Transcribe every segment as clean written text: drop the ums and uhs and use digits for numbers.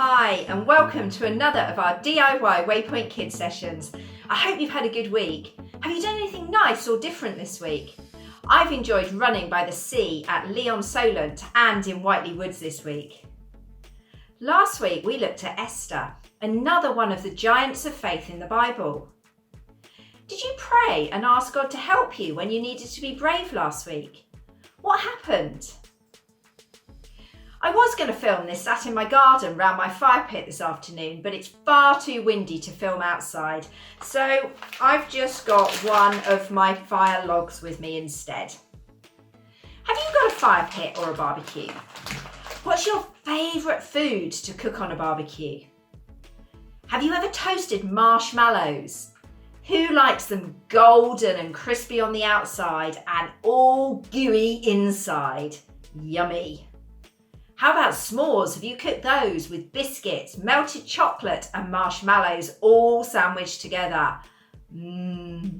Hi and welcome to another of our DIY Waypoint Kids sessions. I hope you've had a good week. Have you done anything nice or different this week? I've enjoyed running by the sea at Leon Solent and in Whiteley Woods this week. Last week we looked at Esther, another one of the giants of faith in the Bible. Did you pray and ask God to help you when you needed to be brave last week? What happened? I was going to film this sat in my garden round my fire pit this afternoon, but it's far too windy to film outside, so I've just got one of my fire logs with me instead. Have you got a fire pit or a barbecue? What's your favourite food to cook on a barbecue? Have you ever toasted marshmallows? Who likes them golden and crispy on the outside and all gooey inside? Yummy! How about s'mores? Have you cooked those with biscuits, melted chocolate and marshmallows all sandwiched together? We're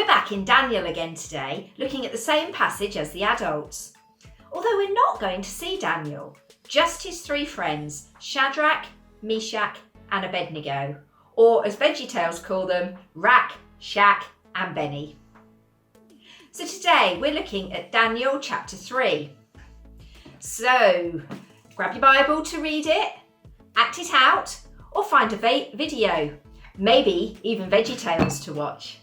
back in Daniel again today, looking at the same passage as the adults. Although we're not going to see Daniel, just his three friends, Shadrach, Meshach and Abednego, or as VeggieTales call them, Rack, Shack and Benny. So today we're looking at Daniel chapter 3. So, grab your Bible to read it, act it out, or find a video, maybe even VeggieTales to watch.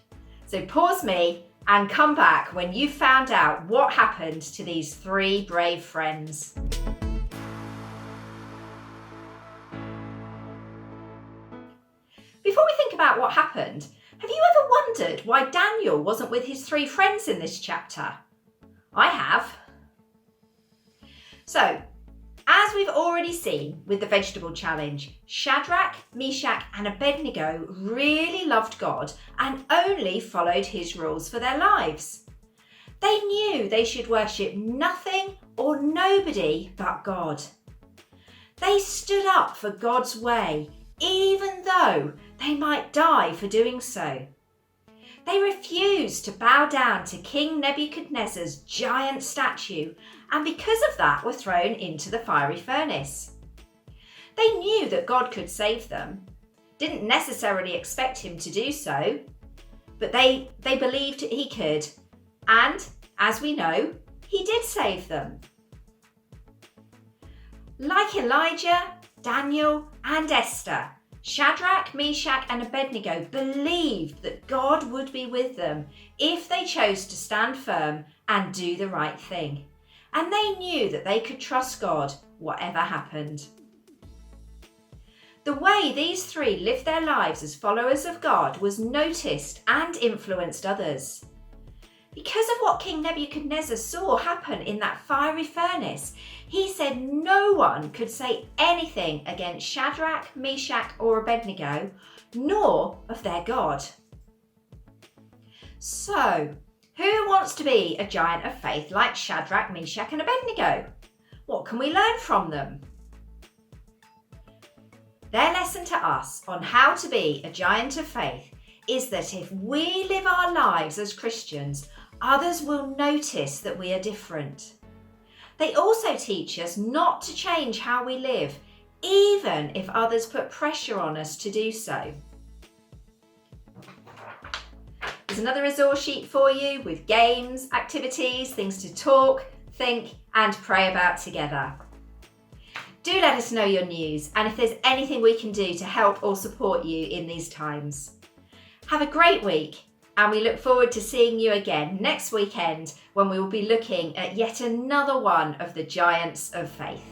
So pause me and come back when you've found out what happened to these three brave friends. Before we think about what happened, have you ever wondered why Daniel wasn't with his three friends in this chapter? I have. So, as we've already seen with the vegetable challenge, Shadrach, Meshach and Abednego really loved God and only followed his rules for their lives. They knew they should worship nothing or nobody but God. They stood up for God's way, even though they might die for doing so. They refused to bow down to King Nebuchadnezzar's giant statue and because of that were thrown into the fiery furnace. They knew that God could save them, didn't necessarily expect him to do so, but they believed he could, and as we know, he did save them. Like Elijah, Daniel and Esther, Shadrach, Meshach and Abednego believed that God would be with them if they chose to stand firm and do the right thing. And they knew that they could trust God whatever happened. The way these three lived their lives as followers of God was noticed and influenced others. Because of what King Nebuchadnezzar saw happen in that fiery furnace, he said no one could say anything against Shadrach, Meshach or Abednego, nor of their God. So, who wants to be a giant of faith like Shadrach, Meshach and Abednego? What can we learn from them? Their lesson to us on how to be a giant of faith is that if we live our lives as Christians, others will notice that we are different. They also teach us not to change how we live, even if others put pressure on us to do so. There's another resource sheet for you with games, activities, things to talk, think and pray about together. Do let us know your news and if there's anything we can do to help or support you in these times. Have a great week and we look forward to seeing you again next weekend when we will be looking at yet another one of the giants of faith.